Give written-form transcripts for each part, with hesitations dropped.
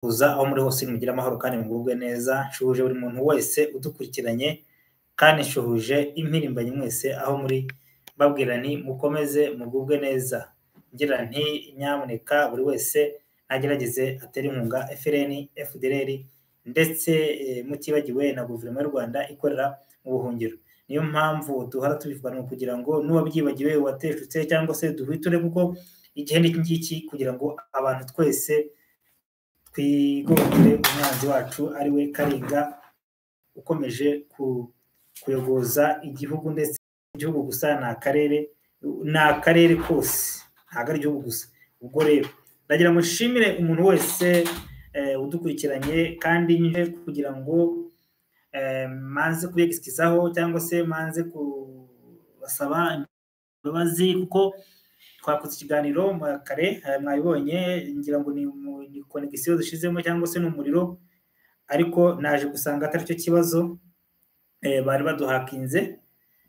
kuza aho muri hose mugira amahoro kandi mugubwe neza. Nshuje buri muntu wese udukurikiranye kandi nshuje impirimbanyi mwese aho muri, babwira nti mukomeze mugubwe neza. Ngira nti nyamuneka buri wese agerageze atera inkunga FRN, FDLR ndetse mutibagiwe na guverinoma y'u Rwanda ikorera mu buhungiro. Niyo mpamvu duhora tubivugana kugira ngo nuba byibagiwe wateshutse cyangwa se duhwiture, kuko igihe n'iki ngiki kugira ngo abantu twese twigomere umwanzi wacu ari we Karinga ukomeje kuyogoza igihugu, ndetse igihugu gusa ni akarere kose, ntabwo ari igihugu gusa. Ubwo rero ndagira ngo nshimire umuntu wese udukurikiranye kandi nje kugira ngo manze kubegisikizaho cyangwa se manze kubasaba imbabazi, kuko twakoze ikiganiro kare mwabibonye, ngira ngo ni connection zishizemo cyangwa se n'umuriro, ariko naje gusanga atari cyo kibazo, bari baduhakinze.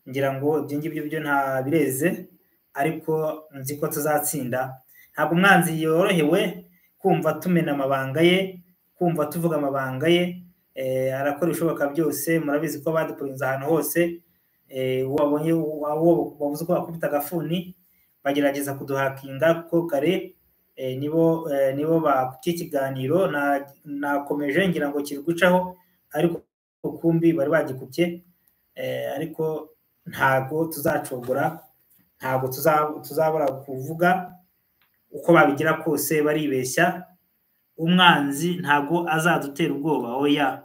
Ngira ngo ibyo ngibyo byo nta bireze, ariko nzi ko tuzatsinda. Ntabwo umwanzi yorohewe kumva tumena amabanga ye, kumva tuvuga amabanga ye, arakora ibishoboka byose. Murabizi ko badupurinze ahantu hose, wabonye wavuze ko bakubita agafuni bagerageza kuduhakinga, kuko kare nibo bakubye ikiganiro nakomeje ngira ngo kiri gucaho, ariko kumbi bari bagikubye. Ariko ntago tuzacogora, ntago tuzabura kuvuga uko babigira kose. Baribeshya, umwanzi ntago azadutera ubwoba. Oya,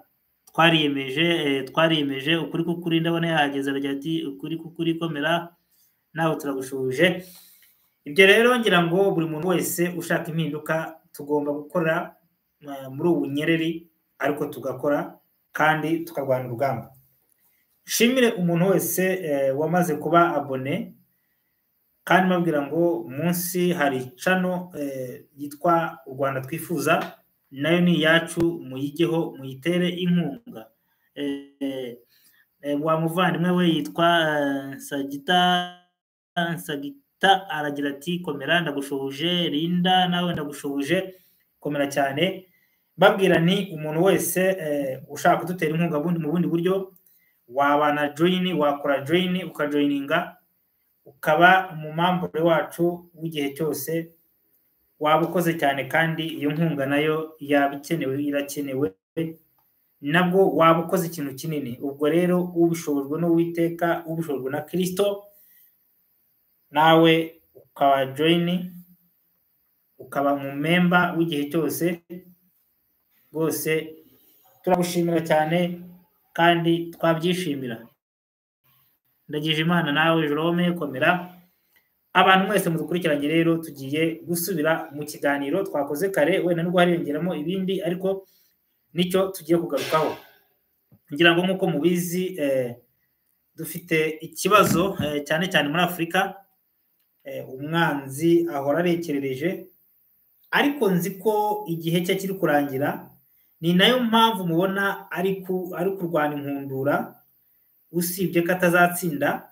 twariyemeje ukuri kukuri. Ndabona yahageze aragira ati ukuri kukuri komera, nawe turagushuje. Ibyo rero ngira ngo buri muntu wese ushaka impinduka tugomba gukora muri ubu nyereri, ariko tugakora kandi tukarwana urugamba. Shimire umuntu wese wamaze kuba abone, kandi mabwira ngo munsi hari channel yitwa U Rwanda Twifuza, nayo ni yacu, muyigeho muyitere inkunga. Wa muvandimwe we yitwa Sagita aragira ati komera ndagushoboje. Linda nawe ndagushoboje, komera cyane. Babwira ni umuntu wese ushaka kudutera inkunga mu bundi buryo, wabana join, wakora join, ukajoininga ukaba umumambure wacu w'igihe cyose, waba ukoze cyane. kandi iyo nkunga nayo yabikenewe, irakenewe nabwo, waba ukoze ikintu kinini. Ubwo rero ubishobojwe n'Uwiteka, ubishobojwe na Kristo, nawe ukaba join, ukaba mu member w'igihe cyose. Bose turagushimira cyane kandi twabyishimira. Ndagije Imana nawe Jerome, komera. Abantu mwese mudukurikiranye rero, tugiye gusubira mu kiganiro twakoze kare, wenda nubwo hariyongeramo ibindi, ariko nicyo tugiye kugarukaho. Ngira ngo nkuko mubizi, dufite ikibazo cyane cyane muri Afurika. Umwanzi ahora arekerereje, ariko nzi ko igihe cye kiri kurangira. Ni nayo mpamvu mubona ari kurwana inkundura, usibye ko atazatsinda,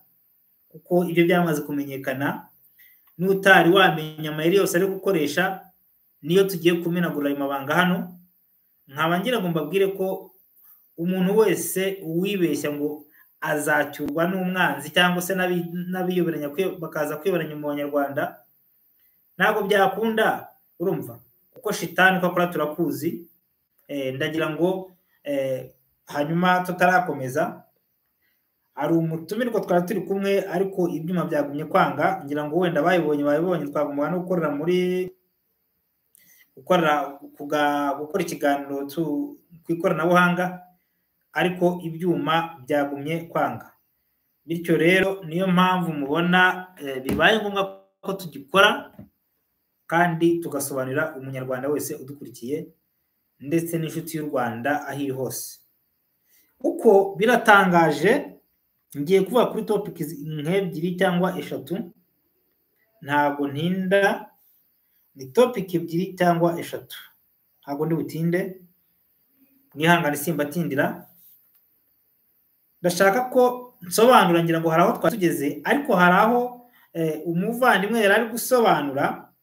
kuko ibyo byamaze kumenyekana. N'utari wamenya amayeri yose ari gukoresha, niyo tugiye kumenagura ayo mabanga hano. Nkaba ngira ngo mbabwire ko umuntu wese uwibeshya ngo azacyurwa n'umwanzi, cyangwa se n'abiyoberanya bakaza kwiyoberanya mu Banyarwanda, ntabwo byakunda. Urumva uko shitani uko akora turakuzi. Ndagira ngo hanyuma tutarakomeza, hari umutumirwa twari turi kumwe, ariko ibyuma byagumye kwanga. Ngira ngo wenda bayibonye twagomba no gukora ikiganiro ku ikoranabuhanga, ariko ibyuma byagumye kwanga. Bityo rero niyo mpamvu mubona bibaye ngombwa ko tugikora, kandi tugasobanurira umunyarwanda wese udukurikiye, ndetse n'inshuti y'u Rwanda aho iri hose. Uko biratangaje, ngiye kuvuga kuri topic nk'ebyiri cyangwa eshatu, ntabwo ntinda. Ni topic ebyiri cyangwa eshatu, ntabwo ndi butinde, mwihangane simbatindira. Ndashaka ko nsobanura, ngira ngo hari aho twatugeze, ariko hari aho umuvandimwe yari ari gusobanura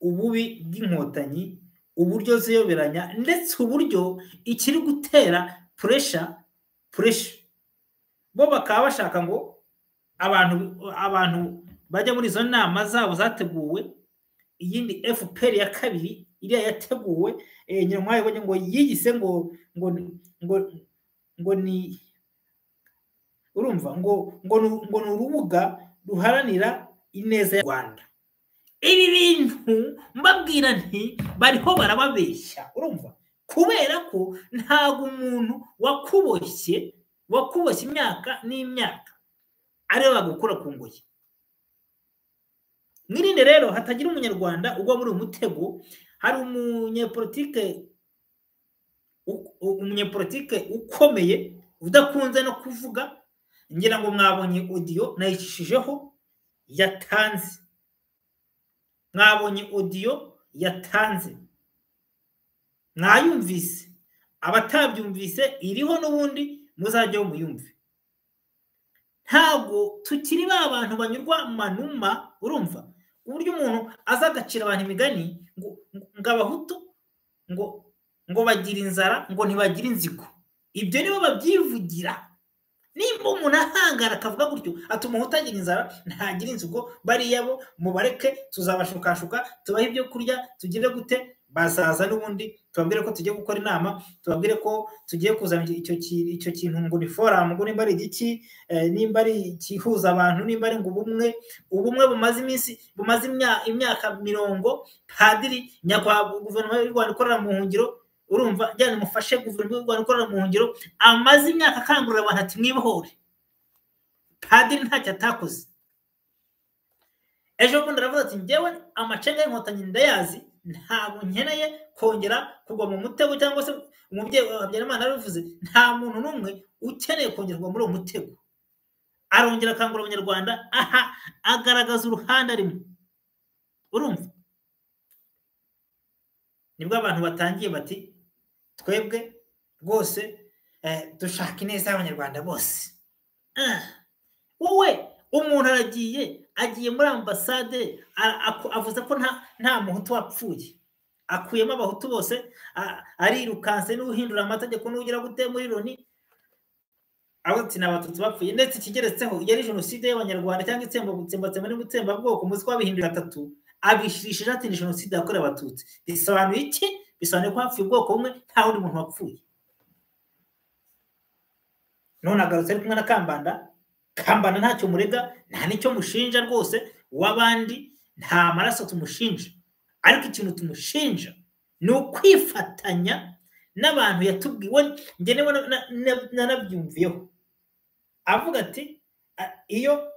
ububi bw'inkotanyi, uburyo ziyoberanya ndetse uburyo ikiri gutera puresha bo bakaba bashaka ngo abantu bajya muri izo nama zabo zateguwe. Iyindi FPR ya kabiri iriya yateguwe nyuma y'ibonye ngo yiyise ngo ni urumva ngo ni urubuga ruharanira ineza y'u Rwanda. Ibi bintu mbabwira nti bariho barababeshya, urumva, kubera ko ntabwo umuntu wakuboshye imyaka n'imyaka ariwe bagukura ku ngoyi. Mwirinde rero hatagira umunyarwanda ugwa muri umutego. Hari umunyepolitike ukomeye udakunze no kuvuga, ngira ngo mwabonye audio nayicishijeho yatanze, mwayumvise, abatabyumvise iriho n'ubundi muzajyaho muyumve. Ntabwo tukiri ba bantu banyurwa manuma, urumva, uburyo umuntu aza agacira abantu imigani ngo abahutu ngo bagira inzara ngo ntibagira inzigo. Ibyo nibo babyivugira. Nimba umuntu ahangara akavuga gutyo atuma utagira inzara ntagira inzigo, bariya bo mubareke, tuzabashukashuka, tubahe ibyo kurya, tugire gute, bazaza n'ubundi tubabwire ko tugiye gukora inama, tubabwire ko tugiye kuzana icyo kintu ngo ni forum, ngo nimba ari igiki, nimba ari ikihuza abantu, nimba ari ngo ubumwe bumaze imyaka 40 padiri nyakwa guverinoma y'u Rwanda ikorera mu buhungiro, urumva, njyane mufashe guverinoma y'u Rwanda ikorera mu buhungiro, amaze imyaka akangurira abantu ati mwibohore. Padiri ntacyo atakoze. Ejo bundi aravuga ati njyewe amacenga y'inkotanyi ndayazi, ntabwo nkeneye kongera kugwa mu mutego, cyangwa se umubyeyi wa Habyarimana arabivuze, nta muntu n'umwe ukeneye kongerwa muri uwo mutego. Arongera akangurira abanyarwanda, agaragaza uruhande arimo, urumva. Nibwo abantu batangiye bati twebwe rwose dushaka ineza y'abanyarwanda bose. Wowe umuntu agiye muri ambasade avuze ko nta muhutu wapfuye, akuyemo abahutu bose, arirukanse n'uhindura amategeko n'ugira gute muri Loni, ati n'abatutsi bapfuye, ndetse kigeretseho yari jenoside y'abanyarwanda cyangwa itsembatsemba n'ubutsembabwoko, muzi ko babihinduye 3, abishirishije ati ni jenoside yakorewe abatutsi. Bisobanuye iki? Bisobanuye ko hapfuye ubwoko bumwe, nta wundi muntu wapfuye. None agarutse ari kumwe na Kambanda ntacyo murega, nta nicyo mushinja rwose, w'abandi nta maraso tumushinja, ariko ikintu tumushinja ni ukwifatanya n'abantu yatubwiwe. Njye nanabyumviyeho avuga ati iyo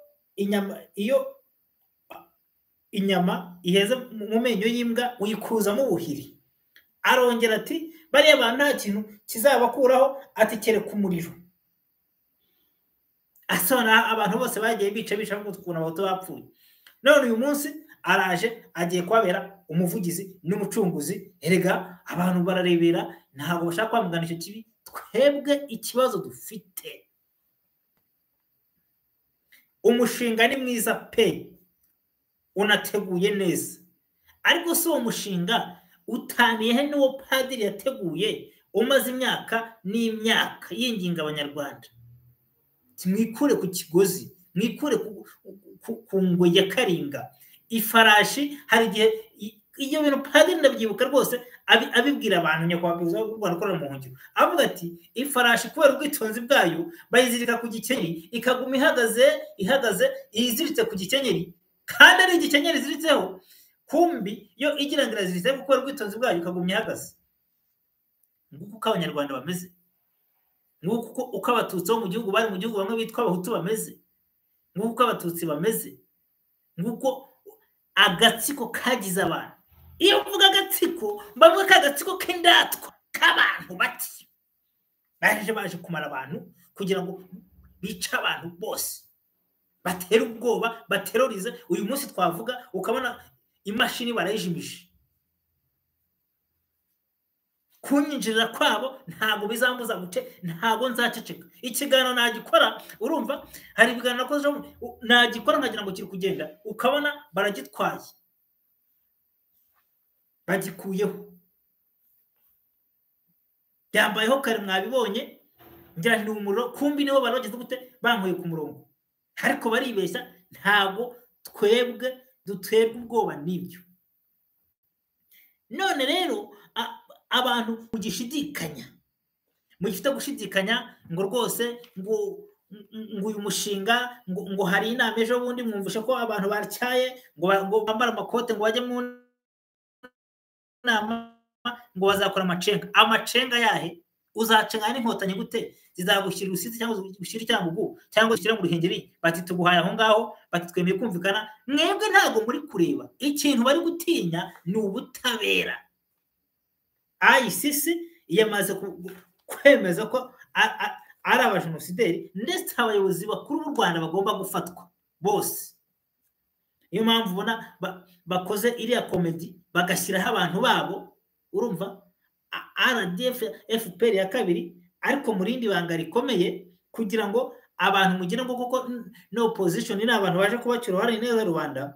inyama iheze mu menyo y'imbwa uyikuzamo ubuhiri. Arongera ati bariya abantu nta kintu kizabakuraho, ati kereka umuriro. Asona abantu bose bagiye bica ukuntu abahutu bapfuye. None uyu munsi araje agiye kwabera umuvugizi n'umucunguzi. Erega abantu bararebera, ntabwo bashaka kwamagana icyo kibi. Twebwe ikibazo dufite, umushinga ni mwiza pe, unateguye neza, ariko si uwo mushinga utaniye n'uwo padiri yateguye umaze imyaka n'imyaka yinginga abanyarwanda. Mwikure ku kigozi, mwikure ku ngoyi ya Karinga. Ifarashi hari igihe iyo bintu padiri ndabyibuka rwose abibwira abantu nyakubahwa perezida w'u Rwanda ukorera mu buhungiro, avuga ati ifarashi kubera ubwitonzi bwayo bayizirika ku gikenyeri ikaguma ihagaze iziritse ku gikenyeri, kandi ari igikenyeri ziritseho, kumbi yo igira ngo iraziritse kubera ubwitonzi bwayo ikaguma ihagaze. Nguko uko abanyarwanda bameze, nguko uko abatutsi bo mu gihugu bari mu gihugu bamwe bitwa abahutu bameze, nguko uko abatutsi bameze, nguko agatsiko kagize abantu. Iyo uvuga agatsiko bamwe kagatsiko k'indatwa k'abantu bati baje kumara abantu kugira ngo bice abantu bose, batera ubwoba, baterorize. Uyu munsi twavuga ukabona imashini barayijimije. Kunyinjira kwabo ntabwo bizambuza guce, ntabwo nzaceceka. Ikiganiro nagikora, urumva, hari ibiganiro nakoze nagikora nkagira ngo kiri kugenda, ukabona baragitwaye. bagikuyeho byambayeho kare mwabibonye ngira ni umuriro kumbi niho barageze gute bankuye ku murongo ariko baribeshya ntago twebwe duterwa ubwoba n'ibyo none rero abantu mugishidikanya mugifite gushidikanya ngo rwose ngo uyu mushinga ngo hari inama ejo bundi mwumvishe ko abantu barcyaye ngo bambara amakote ngo bajye mu nama ngo bazakora amacenga yahe uzacenga n'inkotanyi gute zizagushyira urusitsi cyangwa gushyira icyangugu cyangwa gushyira mu ruhengeri bati tuguhaye aho ngaho bati twemeye kumvikana mwebwe ntago muri kureba ikintu bari gutinya ni ubutabera ICC yamaze kwemeza ko ari abajenosideri ndetse abayobozi bakuru b'u Rwanda bagomba gufatwa bose iyo mpamvu ubona bakoze iriya komedi bagashyiraho abantu babo urumva RDF FPR ya kabiri ariko murindi banga rikomeye kugira ngo abantu mugire ngo koko no opposition ni abantu baje kubacyura hari neza Rwanda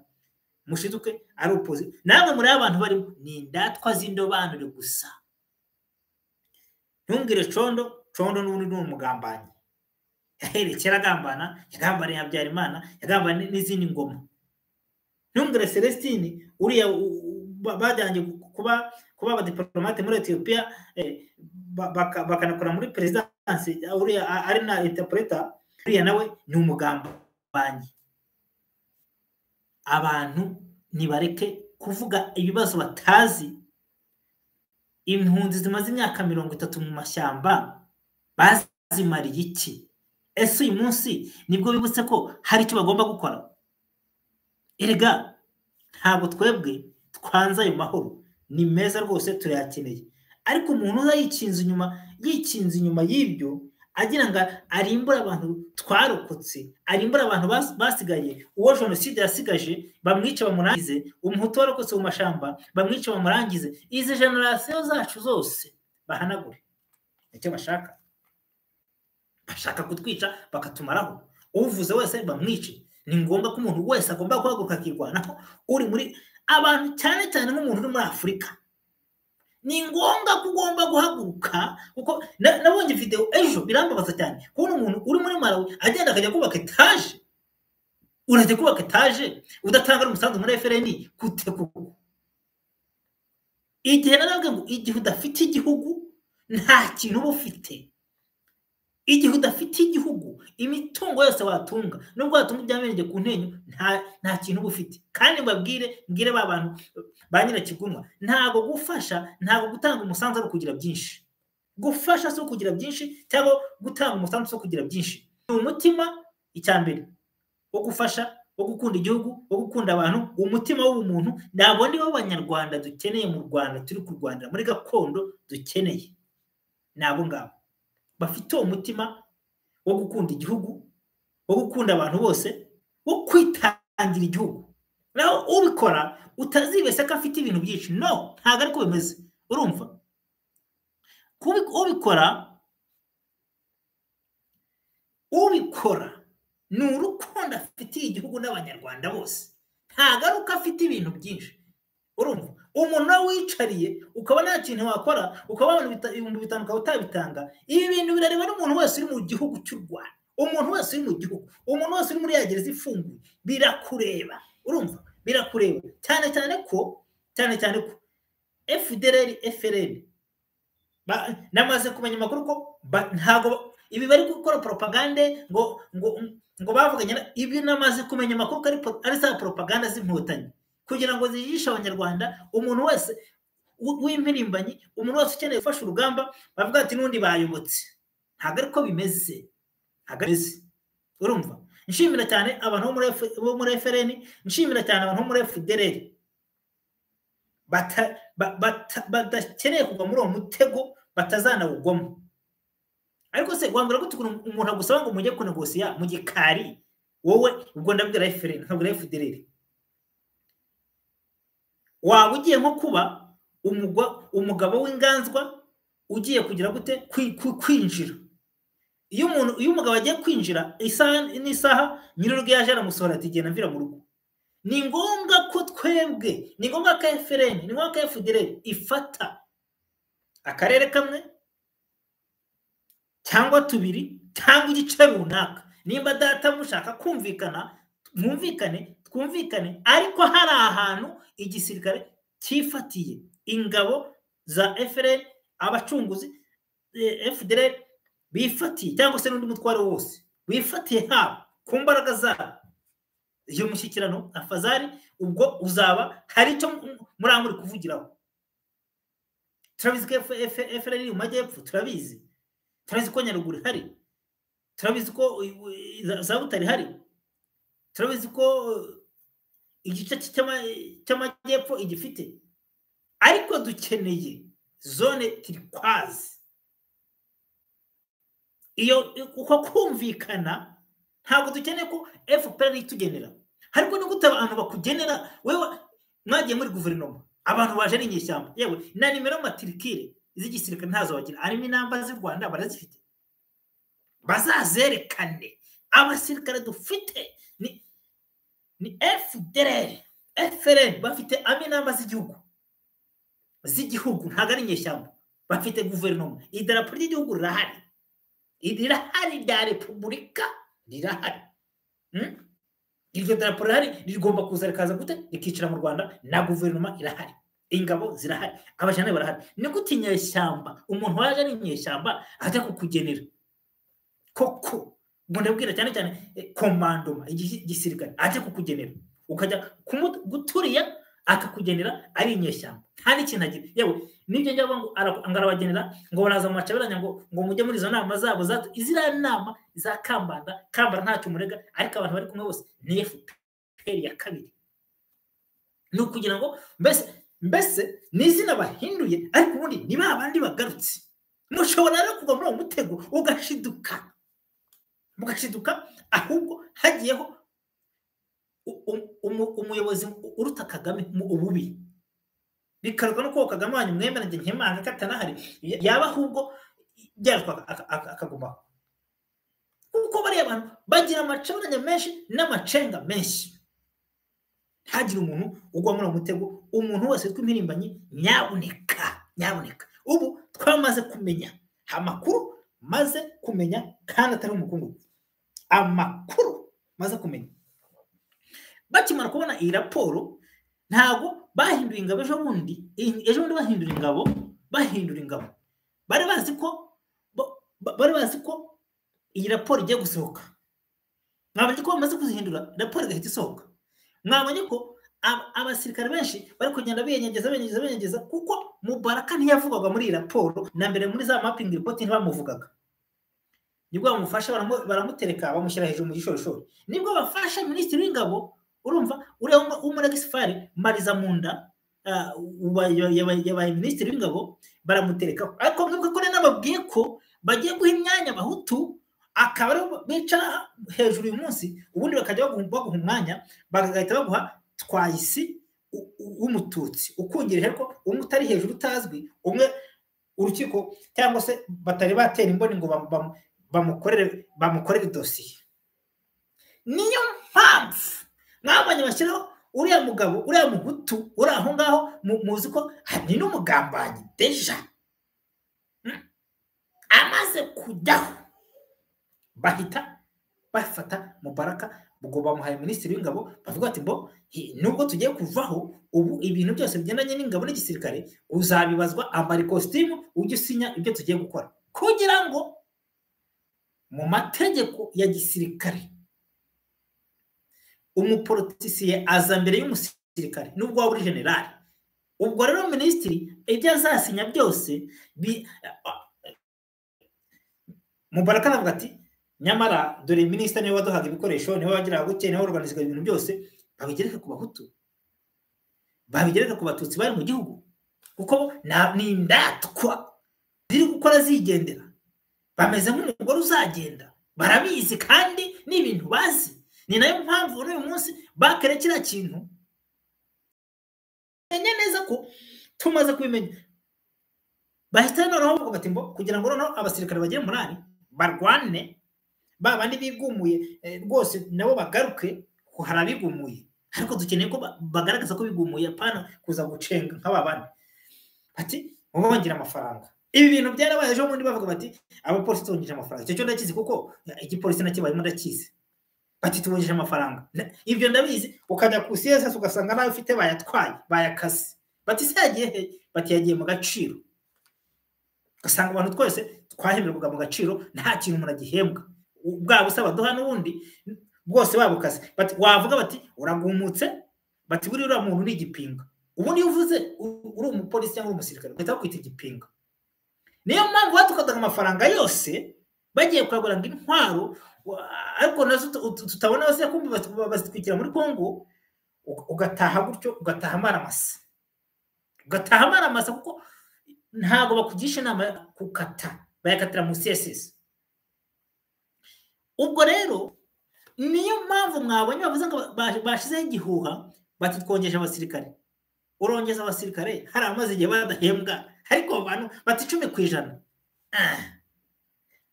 mushiduke ari opposition namwe muri abantu bari ni indatwa z'indobanure gusa ntungire condo n'undi n'umugambanyi yaherekera agambana yagambana Habyarimana yagambana n'izindi ngoma ntungire Celestine uriya bajyanye kuba abadiplomate muri Ethiopia bakanakora muri presidence uriya ari na interpreter uriya nawe ni umugambanyi abantu nibareke kuvuga ibibazo batazi impunzi zimaze imyaka 30 mu mashyamba bazimariye iki ese uyu munsi nibwo bibutse ko hari icyo bagomba gukora erega ntabwo twebwe twanza ayo mahoro ni meza rwose turayakeneye ariko umuntu uza yikinze inyuma y'ibyo agira ngo arimbura abantu twarokotse arimbura abantu basigaye uwo jenoside yasigaje bamwica bamurangize umuhutu warokotse mu mashamba bamwica bamurangize izi generation zacu zose bahanagure icyo bashaka kutwica bakatumaraho uvuze wese bamwice ni ngombwa ko umuntu wese agomba guhaguruka akirwanaho uri muri abantu cyane cyane nk'umuntu uri muri Afurika ni ngombwa ko ugomba guhaguruka kuko nabonye video ejo birambabaza cyane kubona umuntu uri muri Malawi agenda akajya kubaka etaje urajya kubaka etaje udatanga umusanzu muri FRN gute kuko igihe naravuga ngo igihe udafite igihugu nta kintu uba ufite igihe udafite igihugu imitungo yose watunga nubwo watunga byamenye ku ntenyo nta kintu ufite kandi mbwire ba bantu ba Nyirakigunwa ntago gufasha ntago gutanga umusanzu ari kugira byinshi gufasha so kugira byinshi cyangwa gutanga umusanzu so kugira byinshi ni umutima icyambere wo gufasha wo gukunda igihugu wo gukunda abantu umutima w'umuntu nabo ni bo Banyarwanda dukeneye mu Rwanda turi kurwanira muri gakondo dukeneye nabo ngabo bafite umutima wo gukunda igihugu wo gukunda abantu bose wo kwitangira igihugu naho ubikora utazibeshya ko afite ibintu byinshi no ntago ariko bimeze urumva ubikora ni urukundo afitiye igihugu n'Abanyarwanda bose ntago ari uko afite ibintu byinshi urumva umuntu wicariye ukaba nta kintu wakora ukaba 5,000 ukaba utabitanga ibi bintu birareba n'umuntu wese uri mu gihugu cy'u Rwanda umuntu wese uri mu gihugu umuntu wese uri muri yagereza ifunguye birakureba urumva birakureba cyane ko FRN namaze kumenya amakuru ko ntago ibi bari gukora propagande ngo bavuganye ibi namaze kumenya amakuru ari za propaganda z'inkotanyi kugira ngo zigishe Abanyarwanda umuntu wese w'impirimbanyi umuntu wese ukeneye gufasha urugamba bavuga ati nundi bayobotse ntago ariko bimeze urumva nshimira cyane abantu bo muri FRN nshimira cyane abantu bo muri FDLR badakeneye kugwa muri uwo mutego batazanawugwamo ariko se gwambura gute umuntu agusaba ngo mujye kunegosiya mu gikari wowe ubwo ndabwira FRN nkabwira FDLR waba ugiye nko kuba umugabo w'inganzwa ugiye kugira gute kwinjira iyo umugabo agiye kwinjira isaha n'isaha nyir'urugo yaje aramusohora ati genda mvira mu rugo ni ngombwa ko twebwe, ni ngombwa ko FRN, ni ngombwa ko FDLR ifata akarere kamwe cyangwa tubiri cyangwa igice runaka. Nimba data mushaka kumvikana, mwumvikane, twumvikane, ariko hari ahantu igisirikare cyifatiye, ingabo za FRN, abacunguzi FDLR bifatiye, cyangwa se n'undi mutware wose wifatiye haba ku mbaraga zabo. Iyo mushyikirano afazari ubwo uzaba hari icyo muri kuvugiraho. Turabizi ko FRN mu majyepfo, turabizi ko Nyaruguru hari, turabizi ko za Butare hari, turabizi ko igice cy'amajyepfo igifite, ariko dukeneye zone turquoise. Iyo uko kumvikana ntabwo dukeneye ko FPR itugenera, ariko ni gute abantu bakugenera wewe mwagiye muri guverinoma, abantu baje ari inyeshyamba, yewe na nimero matricule z'igisirikare ntazo bagira, arimo inamba z'u Rwanda barazifite, bazazerekane. Abasirikare dufite ni FDLR, FRN bafite aminamba z'igihugu ntago ari inyeshyamba, bafite guverinoma, idarapo ry'igihugu rirahari, rya repubulika rirahari. Iryo darapo rihari rigomba kuza rikaza gute rikicara mu Rwanda, na guverinoma irahari, ingabo zirahari, abajane barahari. Ni gute inyeshyamba, umuntu waje ari inyeshyamba ajya kukugenera koko? Ndabwira cyane cyane komandoma igisirikare ajya kukugenera, ukajya guturiya akakugenera ari inyeshyamba, nta n'ikintu agira. Yewe nibyo njya ngo arabagenera ngo baraza mu macaberanya ngo mujye muri izo nama zabo izira nama za Kambanda ntacyo murega, ariko abantu bari kumwe bose ni FPR ya kabiri. Ni ukugira ngo mbese n'izina bahinduye, ariko ubundi ni ba bandi bagarutse. Mushobora rero kuva muri uwo mutego mugashiduka, ahubwo hagiyeho umuyobozi uruta Kagame mu ububi, bikaruka no ko Kagame wanyu mwemera nge nkemanga katanahari, yaba ahubwo byarutwa akagumaho. Kuko bari abantu bagira amacaburanya menshi n'amacenga menshi, hagira umuntu ugwa muri umutego. Umuntu wese tw'impirimbanyi, nyabuneka ubu twamaze kumenya amakuru, maze kumenya kandi atari umukungu, amakuru maze kumenya. Bakimara kubona iyi raporo, ntago bahinduye ingabo ejo bundi bahindura ingabo, bari bazi ko iyi raporo igiye gusohoka. Mwabonye ko bamaze kuzihindura, raporo igahita isohoka. Mwabonye ko abasirikare benshi bari kugenda biyenyegeza, kuko Mubaraka ntiyavugaga muri iyi raporo, na mbere muri za mapping report ntibamuvugaga. Nibwo bamufasha baramutereka, bamushyira hejuru mu gishorishori. Nibwo bafasha minisitiri w'ingabo, urumva uriya w'umuregisifari Mariza Munda, yabaye minisitiri w'ingabo, baramutereka. Ariko mwibuke ko nababwiye ko bagiye guha imyanya Abahutu, akaba aribo bicara hejuru uyu munsi, ubundi bakajya baguha umwanya, bagahita baguha Twayisi w'Umututsi ukungirije, ariko umwe utari hejuru utazwi, umwe urukiko cyangwa se batari batera imboni ngo bamukorere dosiye. Niyo mpamvu mwabonye bashyiraho uriya mugabo, uriya Muhutu uri aho ngaho, muzi ko ni n'umugambanyi deja. Amaze kujyaho bahita bafata Mubaraka, ubwo bamuhaye minisitiri w'ingabo, bavuga ati nubwo tugiye kuvaho, ubu ibintu byose bigendanye n'ingabo n'igisirikare uzabibazwa, ambara ikositimu ujye usinya ibyo tugiye gukora, kugira ngo mu mategeko ya gisirikare umupolitisiye aza mbere y'umusirikare nubwo waba uri generali. Ubwo rero minisitiri ibyo azasinya byose Mubaraka aravuga ati nyamara dore minisitiri niwe waduhaga ibikoresho, niwe wagira gutya, niwe organizwa ibintu byose, babigereka ku Bahutu, babigereka ku Batutsi bari mu gihugu, kuko ni indatwa ziri gukora zigendera, bameze nk'umugore uzagenda, barabizi kandi ni ibintu bazi. Ni nayo mpamvu n'uyu munsi bakere kiriya kintu, menya neza ko tumaze kubimenya, bahita noneho bavuga bati kugira ngo noneho abasirikare bagere muri barwane, babandi bigumuye rwose nabo bagaruke, ko hari abigumuye, ariko dukeneye ko bagaragaza ko bigumuye apana kuza gucenga nk'ababandi ati mubongera amafaranga. Ibi bintu byarabaye ejo bundi bavuga bati abapolisi tubongeje amafaranga. Icyo cyo ndakizi kuko igipolisi nakibayemo ndakizi. Bati tubongeje amafaranga. Ibyo ndabizi ukajya ku CSS ugasanga nawe ufite bayatwaye bayakase. Bati se yagiye he? Bati yagiye mu gaciro. Ugasanga abantu twese twahemberwaga mu gaciro nta kintu umuntu agihembwa. Bwa busaba duha n'ubundi bwose babukase. Bati wavuga bati uragumutse, bati buri uriya muntu ni igipinga. Ubundi uvuze uri umupolisi cyangwa umusirikare uhita kwita igipinga. Niyo mpamvu batukadaga amafaranga yose bagiye kwagura ngo intwaro, ariko nazo tutabona bose kumbi bazitwikira muri Kongo, ugataha gutyo ugataha amaramasa. Ugataha amaramasa kuko ntago bakugisha inama kukata, bayakatira mu CSS. Ubwo rero niyo mpamvu mwabonye bavuze ngo bashizeho igihuha bati twongeje abasirikare. Urongeza abasirikare hari amaze igihe badahembwa, ariko abantu bati 10%.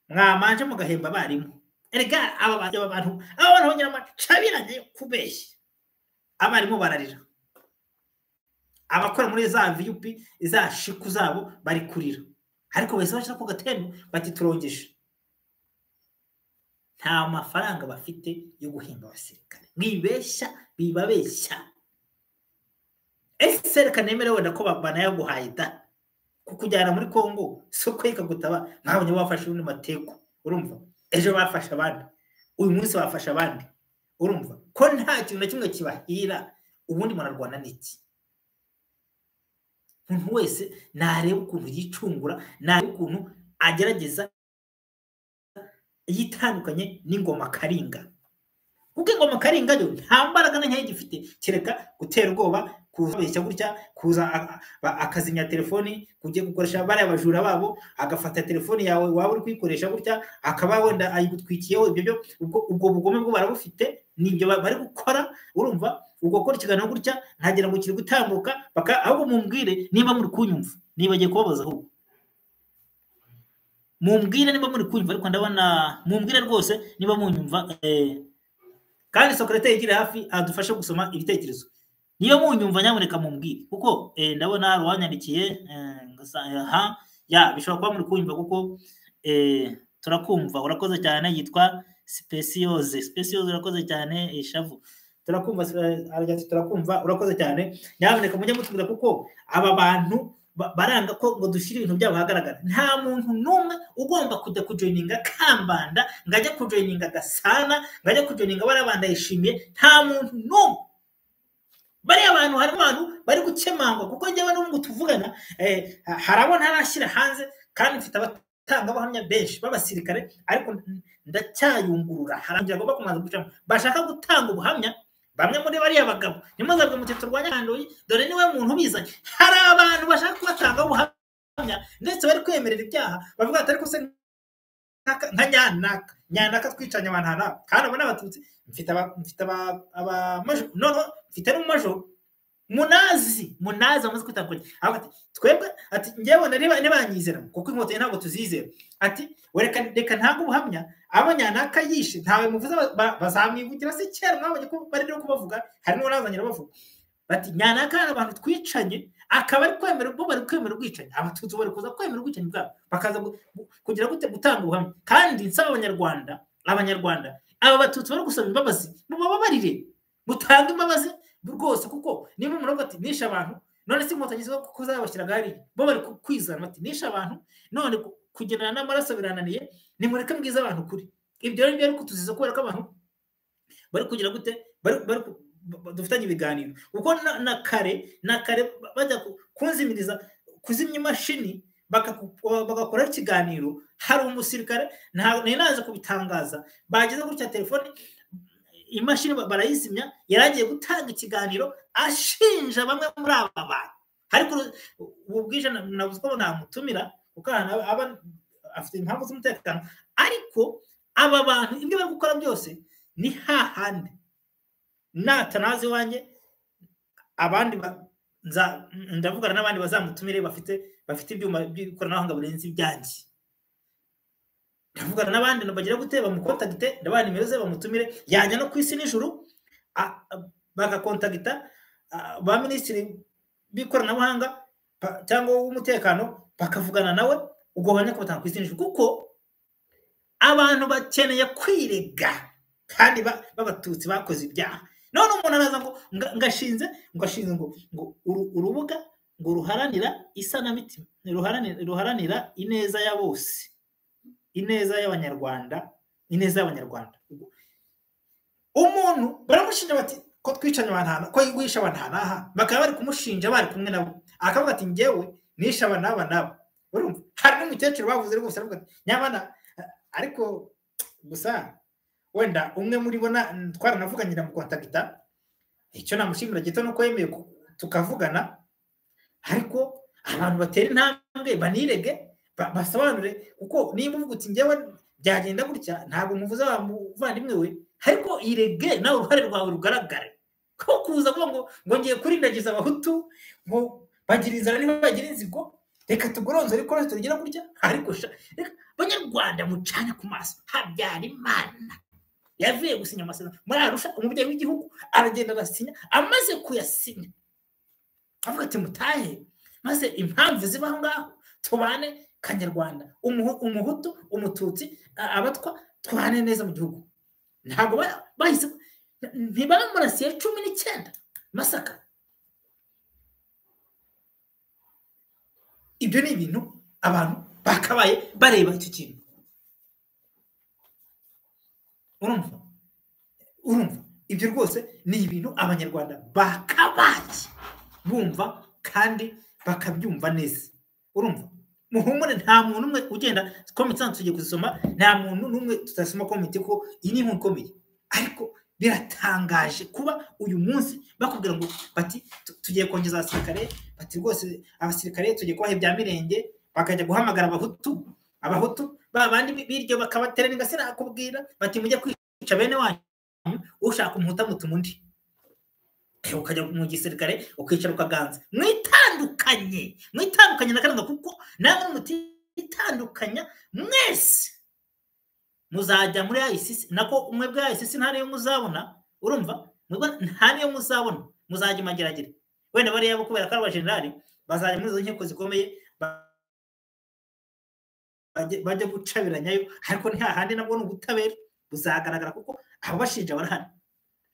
Mwamanje mugahemba abarimu. Erega aba bantu bonyira amacabiranye kubeshya. Abarimu bararira. Abakora muri za VUP za shiku zabo bari kurira. Ariko wese bashaka ku gatendo bati turongeje. Nta mafaranga bafite yo guhemba abasirikare. Mwibeshya bibabeshya. Ese reka nemere wenda ko banayaguhaye da kukujyana muri Kongo soko ikagutaba nkabonye bafashe undi mateko. Urumva ejo bafasha abandi, uyu munsi bafasha abandi. Urumva ko nta kintu na kimwe kibahira. Ubundi munarwana n'iki? Umuntu wese nareba ukuntu yicungura, nareba ukuntu agerageza yitandukanye n'ingoma karinga. Kuko ingoma karinga yo nta mbaraga na nyayo gifite kereka gutera ubwoba, kuzabeshya gutya, kuza akazimya telefoni, kujye gukoresha bari abajura babo, agafata telefoni yawe waba uri kwikoresha gutya, akaba wenda ayigutwikiyeho. Ibyo ubwo bugome bwo barabufite, nibyo bari gukora. Urumva ubwo gukora ikiganiro gutya ntagira ngo kiri gutambuka, ahubwo mumbwire niba muri kunyumva, niba agiye kubabaza ahubwo mumbwire niba muri kunyumva. Ariko ndabona mumbwire rwose niba munyumva, kandi secretary igira hafi adufashe gusoma ibitekerezo. Niyo munyumva nyamuneka mumbwire kuko ndabona ruwanyandikiye ya bishobora kuba muri kunyumva kuko turakumva. Urakoze cyane, yitwa Specioze urakoze cyane. Shavu turakumva, turakumva, urakoze cyane. Nyamuneka mujye mutubwira kuko aba bantu baranga ko ngo dushire ibintu byabo hagaragara. Nta muntu numwe ugomba kujya kujoininga Kambanda, ngajya kujoininga Gasana, ngajya kujoininga barabanda yishimiye. Nta muntu numwe. Bari abantu hari abantu bari gukemangwa kuko njyewe n'ubwo tuvugana harabona harashyira hanze kandi mfite abatanga abahamya benshi b'abasirikare, ariko ndacyayungurura. Harangira ngo bakumaza gucamo bashaka gutanga ubuhamya. Bamwe muri bari abagabo nimuzabwe muteto rwanya kandoyi, dore niwe muntu bizanye. Hari abantu bashaka kubatanga ubuhamya ndetse bari kwemerera ibyaha, bavuga ati ariko se nka nyanaka twicanye abantu hana kandi abo n'abatutsi. Mfite aba mfite n'umajoro munazi amaze kwitandukanya. Ati twebwe ati ngewe ntibanyizera kuko inkotanyi ntabwo tuzizera. Ati reka ntabwo ubuhamya abo nyanaka yishe ntawe muvuze bazamwivugira se kera. Mwabonye ko bari no kubavuga, hari n'urazanyira bavuga bati nyanaka abantu twicanye, akaba ari kwemera bo bari kwemera ubwicanyi. Abatutsi bari kuza kwemera ubwicanyi bwabo, bakaza kugira gute gutanga ubuhamya. kandi nsaba abanyarwanda aba batutsi bari gusaba imbabazi mubabarire, mutanga imbabazi rwose. Kuko niba umuntu ati nisha abantu none si inkotanyi zo kuzabashyiraga hari bo bari kwizana bati nisha abantu none kugendana n'amaraso birananiye, nimureke mbwiza abantu kuri. Ibyo rero byo kutuziza kubera ko abantu bari kugira gute bari dufitanye ibiganiro. Uko na kare bajya kunzimiriza kuzimya imashini bagakora ikiganiro, hari umusirikare naje kubitangaza bageze gutya telefone imashini barayizimya, yaragiye gutanga ikiganiro ashinja bamwe muri aba bantu. Ariko ubwije navuze ko namutumira kuko aba afite impamvu z'umutekano. Ariko aba bantu ibyo bari gukora byose ni hahandi natanazi wanjye. Abandi ndavugana n'abandi bazamutumire bafite ibyuma by'ikoranabuhanga birenze ibyanjye. Ndavugana n'abandi bagira gute bamukontakite, ndabana nimero ze bamutumire, yajya no ku isi n'ijuru bagakontagita ba minisitiri b'ikoranabuhanga cyangwa w'umutekano bakavugana nawe ubwo banya kubatanga ku isi kuko abantu bakeneye kwirega kandi b'abatutsi bakoze ibyaha none umuntu araza ngo ngashinze ngo urubuga ngo ruharanira isanamitima ruharanira ineza ya bose ineza y'abanyarwanda umuntu baramushinja bati ko twicanye abantu ko yigwisha abantu aha bakaba bari kumushinja bari kumwe nabo akavuga ati ngewe nisha abantu urumva hari n'umukecuru bavuze rwose aravuga ati nyabana ariko gusa wenda umwe muri bo twaranavuganye mu kontagita icyo namushimira gito nuko yemeye tukavugana ariko abantu batera intambwe banirege basobanure kuko niba uvuga uti ngewe byagenda gutya ntabwo muvuze abavandimwe we ariko irege nawe uruhare rwawe rugaragare ko kuza kuvuga ngo ngiye kurindagiza abahutu ngo bagira inzara niba bagira inzigo reka tugoronzore ko tugira gutya ariko Banyarwanda mucana ku maso Habyarimana yavuye gusinya amasezerano muri Arusha umubyeyi w'igihugu aragenda arasinya amaze kuyasinya avuga ati mutahe maze impamvu zibaho ngaho tubane Kanyarwanda umuhutu umututsi abatwa tubane neza mu gihugu ntabwo bahise ntibamurasiye 19 Masaka ibyo ni ibintu abantu bakabaye bareba icyo kintu urumva ibyo rwose ni ibintu abanyarwanda bakabaye bumva kandi bakabyumva neza urumva muhumure nta muntu umwe ugenda comment tugiye kuzisoma nta muntu numwe tutasoma comment ko ini nkomeye ariko biratangaje kuba uyu munsi bakubwira ngo bati tugiye kongeza abasirikare bati rwose abasirikare tugiye kubaha ibya mirenge bakajya guhamagara abahutu babandi biryo bakabatera n'ingase nakubwira bati mujye kwica bene wanyu ushaka umuhuta mutumundi ukajya mu gisirikare ukicara ukaganza mwitandukanye na karanga kuko namwe mutitandukanya mwese muzajya muri ICC nako umwe bwa ICC ntari yo muzabona urumva ntari yo muzabona muzajya mageragere wenda bari yabo kubera ko abajenerali bazajya muri zo nkiko zikomeye bajya gucabiranyayo ariko ntihahandi nabwo n'ubutabera buzagaragara kuko abo bashinja barahari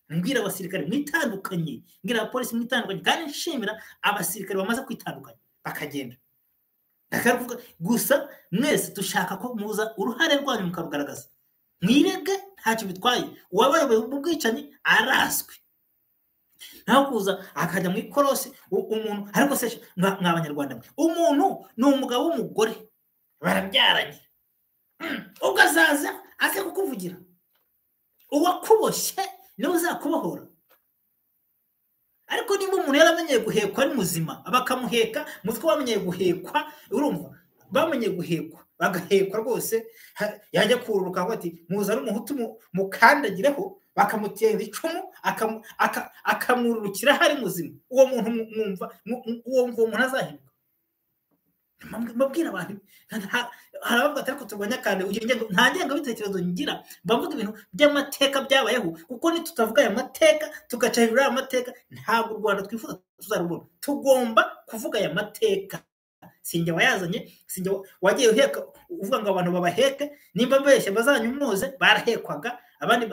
mbwira abasirikare mwitandukanye mbwira abapolisi mwitandukanye kandi nshimira abasirikare bamaze kwitandukanya bakagenda akavuga gusa mwese dushaka ko muza uruhare rwanyu mukarugaragaza mwirege ntacyo bitwaye uwabayoboye ubwicanyi araswe naho kuza akajya mu ikorosi umuntu ariko se mw'abanyarwanda umuntu ni umugabo w'umugore barabyaranye ubwo azaza aze kukuvugira uwakuboshye niwe uzakubohora ariko niba umuntu yaramenyeye guhekwa ari muzima bakamuheka mutwe bamenyeye guhekwa urumva bamenyeye guhekwa bagahekwa rwose yajya kururuka ngo ati muza n'umuhutu mukandagireho bakamutera icumu akamururukira hari muzima uwo muntu mwumva uwo muntu azahinduka mbabwira abantu haravuga atari kuturwanya kandi nta ngengabitekerezo ngira mbavuga ibintu by'amateka byabayeho kuko nitutavuga aya mateka tugacahirira aya mateka ntabwo u Rwanda twifuza tuzarubona tugomba kuvuga aya mateka sinjye wayazanye sinjye wagiye uheka uvuga ngo abantu babaheke nimba mbeshye bazanyumuze barahekwaga abandi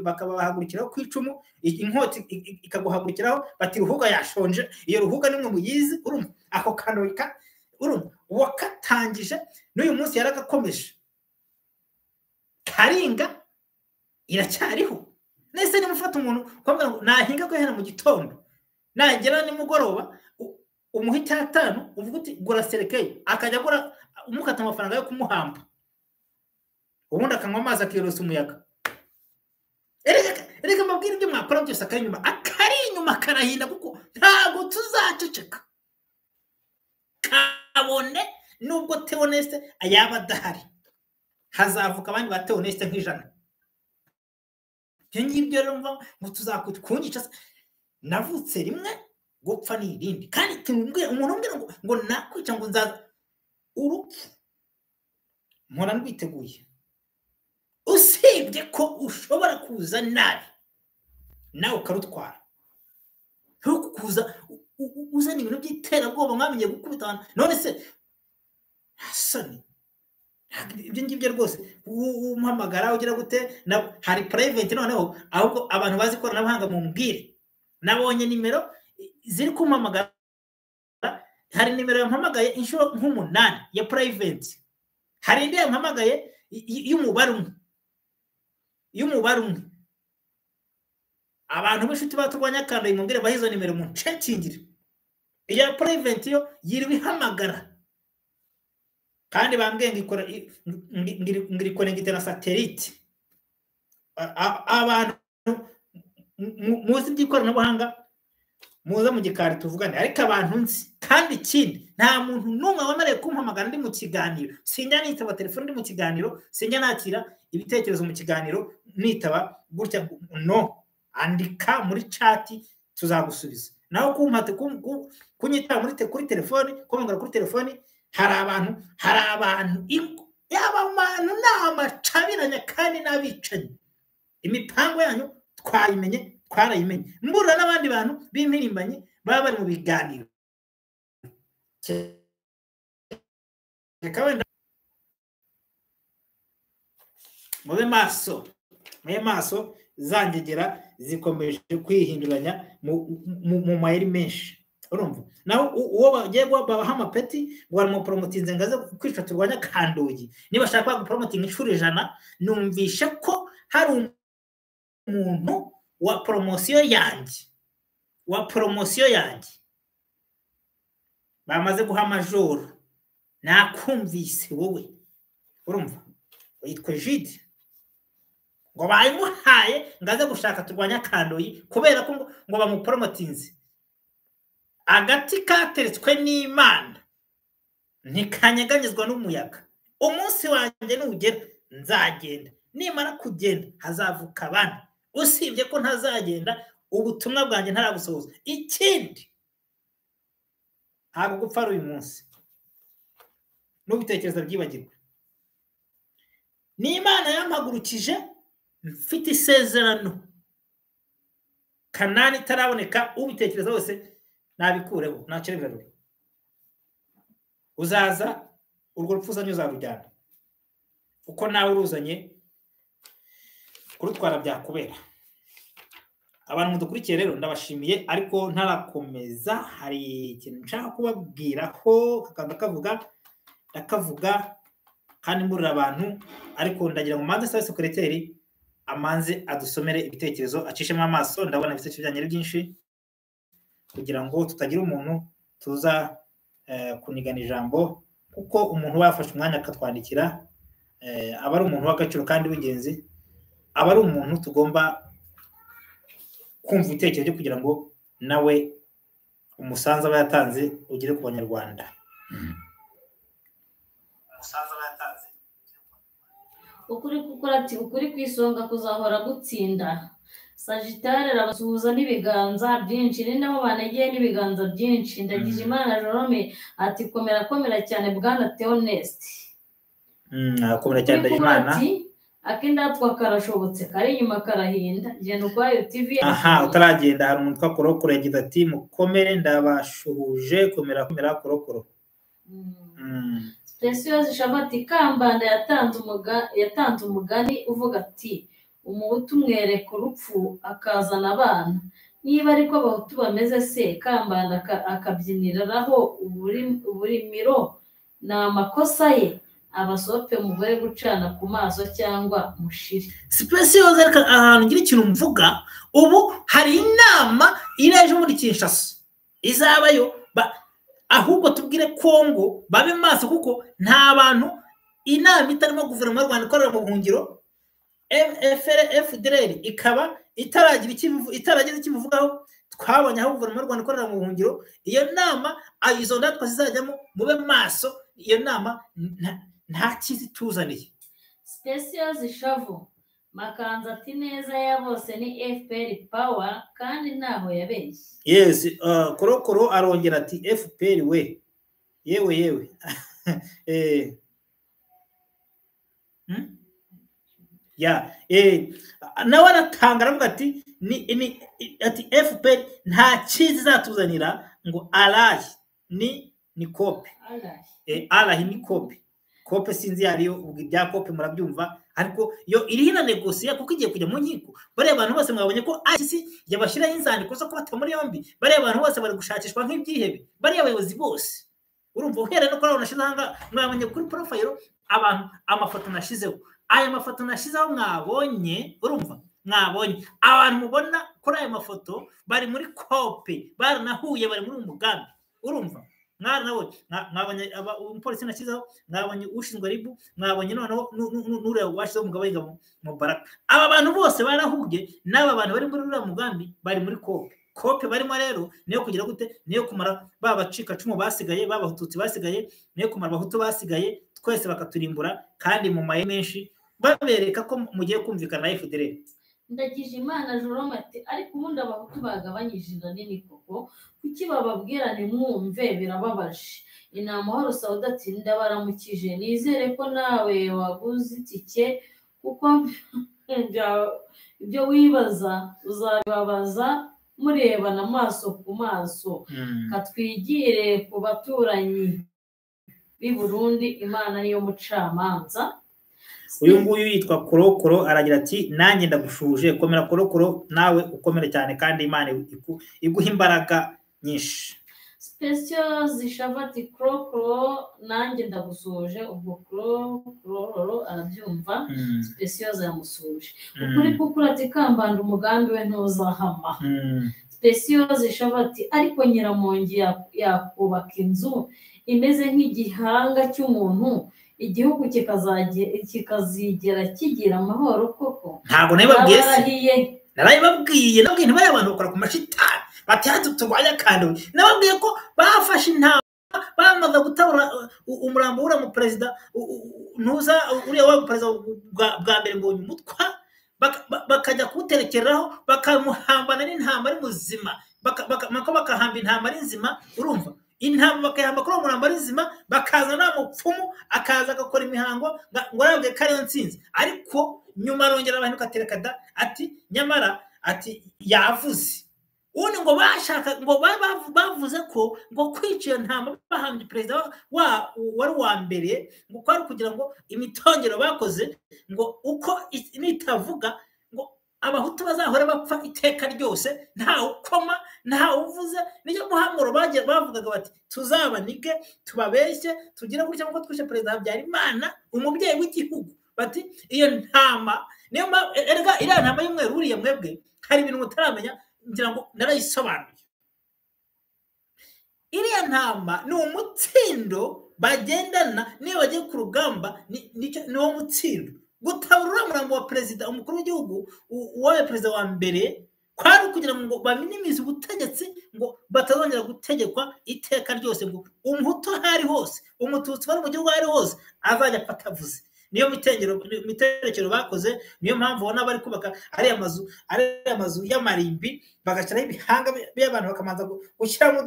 bakabahagurukiraho ku icumu inkota ikaguhagurukiraho bati ruhuga yashonje iyo ruhuga nimwe muyizi urumva ako kanurika urumva wakatangije n'uyu munsi yaragakomeje karinga iracyariho nese nimufata umuntu kwambara ngo nahinga ko hera mu gitondo nagera nimugoroba umuhita 5 uvuga uti gura serekeye akajya gura umukata amafaranga yo kumuhamba ubundi akanywa amazi akirosa umuyaga erega mabwira ibyo mwakora byose akari inyuma karahinda kuko ntago tuzaceceka kabone nubwo Theoneste ayaba adahari hazavuka abandi ba Theoneste nk'ijana ngibyo rero ngo tuzakunyica navutse rimwe gupfa ni irindi kandi tumbwira umuntu umbwira ngo nakwica ngo nzaza urupfu mpora ndwiteguye usibye ko ushobora kuza nabi nawe ukarutwara kuza uzana ibintu by'iterabwoba mwamenye gukubita abantu none se hasani ibyo ngibyo rwose umuhamagara ugira gute hari private noneho ahubwo abantu bazi ikoranabuhanga mu mbwire nabonye nimero ziri kumpamagara hari nimero yampamagaye inshuro nk'umunani ya private hari indi yampamagaye y'umubare umwe abantu b'inshuti baturwanya kandi imumbwire bahizo nimero mu cekingire iya private yo yiri bihamagara kandi bambwiye ngiri connecte na satellite abantu muzi by'ikoranabuhanga muza mu gikari tuvugane ariko abantu nzi kandi ikindi nta muntu n'umwe wamariye kumpamagara ndi mu kiganiro sinjya nitaba telefone ndi mu kiganiro sinjya nakira ibitekerezo mu kiganiro nitaba gutya no andika muri chat tuzagusubiza naho kumpate kunyita kuri telefone kumangara kuri telefone hari abantu y'abantu n'amacabiranya kandi n'abicanyi imipango yanyu twarayimenye mbura n'abandi bantu b'impirimbanyi baba bari mu biganiro mube maso zangegera zikomeje kwihinduranya mu mayeri menshi urumva naho uwo bagiye babaha amapeti ngo baramupromotinze ngaze kwica turwanya kandogi niba shaka gupromotinga inshuro 100 numvisha ko hari umuntu wa promotion yanjye bamaze guha majoro nakumvise wowe urumva yitwa Jide ngo bayimuhaye ngaze gushaka turwanya kandoyi kubera ko ngo bamupromotinze agati kateretswe n'Imana ntikanyeganyezwa n'umuyaga umunsi wanjye nugera nzagenda nimara kugenda hazavuka abana usibye ko ntazagenda ubutumwa bwanjye ntarabusohoza ikindi ntabwo gupfa uyu munsi n'ubitekereza byibagirwa n'Imana yampagurukije mfite isezerano Kanani itaraboneka ubitekereza wose nabikureho nacereberwa uzaza urwo rupfuzanye uzarujyana uko nawe uruzanye kurutwara byakubera abantu mudukurikiye rero ndabashimiye ariko ntarakomeza hari ikintu nshaka kubabwiraho kakanda kavuga kandi mburira abantu ariko ndagira ngo manze sabe secretary amanze adusomere ibitekerezo acishemo amaso ndabona ibitekerezo byanyere byinshi kugira ngo tutagira umuntu tuza kunigana ijambo kuko umuntu wafashe umwanya akatwandikira aba ari umuntu w'agaciro kandi w'ingenzi aba ari umuntu tugomba kumva ibitekerezo kugira ngo nawe umusanzu aba yatanze ugire ku banyarwanda ukuri gukora ati ukuri kwisonga kuzahora gutsinda Sagittaire arabasuhuza n'ibiganza byinshi ni naho banegeye n'ibiganza byinshi ndagije Imana Jerome ati komera cyane bwana Theonest komera cyane Imana akindatwa karashobotse kari inyuma karahinda genda kwayo TV utaragenda hari umuntu twakorokoro yagize ati mukomere ndabashuhuje komera korokoro Specious Shabati Kambanda yatanze umugani uvuga ati umuhutu mwereka urupfu akazana abana niba ariko abahutu bameze se Kambanda akabyiniraho uburimiro na makosa ye abasope umugore gucana ku maso cyangwa mushiri Specious ahantu ngira ikintu mvuga ubu hari inama ireje muri Kinshasa izabayo ahubwo tubwire Kongo babe maso kuko nta bantu inama itarimo guverinoma y'u Rwanda ikorera mu buhungiro FDLR ikaba itaragize ikimuvugaho twabonye aho guverinoma y'u Rwanda ikorera mu buhungiro iyo nama ayizo ndatwa zizajyamo mube maso iyo nama nta kizi tuzaniye Specious Shavu Makanza ati neza ya bose ni FPR power kandi ntaho yabeshye yes korokoro arongera ati FPR we yewe ya nawe aratanga aravuga ati ati FPR nta cyiza izatuzanira ngo arahi ni kope arahi ni kope sinzi yariyo ubwo ibya kope murabyumva ariko yo iriho na negosiya kuko igiye kujya mu nkiko bariya abantu bose mwabonye ko ICC yabashyiraho inzandiko zo kubata muri yombi bariya abantu bose bari gushakishwa nk'ibyihebe bariya abayobozi bose urumva uhereye no kuri abo nashize ahanga mwabonye kuri profile abantu amafoto nashizeho aya mafoto nashizeho mwabonye urumva mwabonye abantu mubona kuri aya mafoto bari muri kope baranahuye bari muri umugambi urumva mwabonye umupolisi nashyizeho mwabonye ushinzwe ribu mwabonye noneho n'uriya washyizeho umugabo w'ingabo Mubaraka aba bantu bose barahuye n'aba bantu bari muri uriya mugambi bari muri kope barimo rero niyo kugira gute niyo kumara babacika cumu basigaye babahututsi basigaye niyo kumara abahutu basigaye twese bakaturimbura kandi mu maye menshi babereka ko mugiye kumvikana na FDL. Ndagije Imana Jerome ati ariko ubundi abahutu bagabanyije inda nini koko kuki bababwira ntimwumve birababaje inamahoro Sauda ati ndabaramukije nizere ko nawe waguze itike kuko ibyo wibaza uzabibabaza murebana amaso ku maso katwigire ku baturanyi b'i Burundi Imana niyo mucamanza. Uyu nguyu yitwa Korokoro aragira ati nanjye ndagushuje komera Korokoro nawe ukomere cyane kandi Imana iguha imbaraga nyinshi. Special zishavati Korokoro nanjye ndagusuje ubwo Korokoro arabyumva Special yamusuje ukuri kuko ati Kambanda umugambi we ntuzahama. Special zishavati ariko Nyiramongi yakubaka inzu imeze nk'igihanga cy'umuntu igihugu kikazigera kigira amahoro koko ntabwo nabibabwiye ntibari abantu bakora ku mashitani batatu turwanya kandi nababwiye ko bafashe intama bamaze gutabura umurambo ura mu president ntuza uriya wa president bwa mbere ngo umutwa bakajya kuterekeraho bakamuhambana n'intama ari muzima bakahamba intama ari nzima urumva intama bakayamba kuri umurambo ari nzima bakaza na mupfumu akaza agakora imihango ngo arabwe kariyo nsinzi ariko nyuma arongera abantu katerekada ati nyamara ati yavuze ubundi ngo bashaka ngo bavuze ko ngo kwica iyo ntama bahambye president wari wa mbere ngo kwari kugira ngo imitongero bakoze ngo uko nitavuga ngo abahutu bazahora bapfa iteka ryose nta ukoma nta uvuze niyo muhamuro bavugaga bati tuzabanike tubabeshye tugira gutya ngo twishe president Habyarimana umubyeyi w'igihugu bati iyo ntama niyo erega iriya ntama y'umweru uriye mwebwe hari ibintu mutaramenya ngira ngo narayisobanuye iriya ntama ni umutsindo bagendana niyo bagiye ku rugamba ni wo mutsindo gutabura umurambo wa president umukuru w'igihugu uwaye president wa mbere kwari kugira ngo baminimize ubutegetsi ngo batazongera gutegekwa iteka ryose ngo umuhutu hari hose umututsi bari mu gihugu hari hose azajya patavuze niyo miterekero bakoze niyo mpamvu ubona bari kubaka ari amazu y'amarimbi bagashyiraho ibihanga by'abantu bakamanza gushyiramo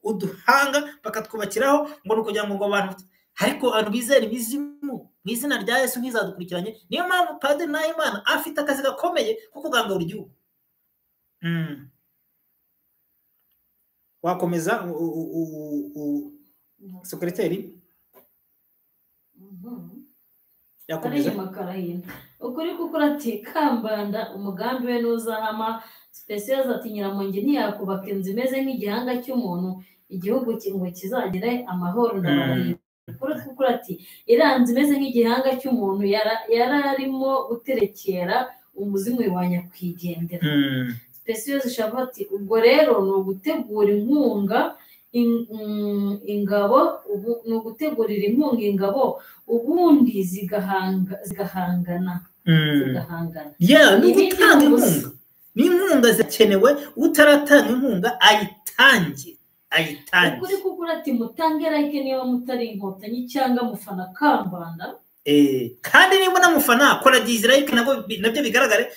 uduhanga bakatwubakiraho ngo ni ukugira ngo abantu ariko abantu bizera imizimu mu izina rya Yesu ntizadukurikiranye niyo mpamvu Padiri Nahimana afite akazi gakomeye ko kugangura igihugu. Wakomeza sekreteri yakomeza ukuri kuko ati Kambanda umugambi we ntuzahama. Special ati Nyiramongi ntiyakubaka inzu imeze nk'igihanga cy'umuntu igihugu ngo kizagire amahoro ndabarahiye. Ukuri kuko ati iranze imeze nk'igihanga cy'umuntu yararimo guterekera umuzimu wa nyakwigendera. Special zishavati ubwo rero no gutegura inkunga ingabo ni ugutegurira inkunga ingabo ubundi zigahangana ni gutanga inkunga n'inkunga zikenewe utaratanga inkunga ayitange ukuri kuko ati mutange like niba mutari inkotanyi cyangwa mufana Kambanda kandi niba namufana kora like nabyo bigaragare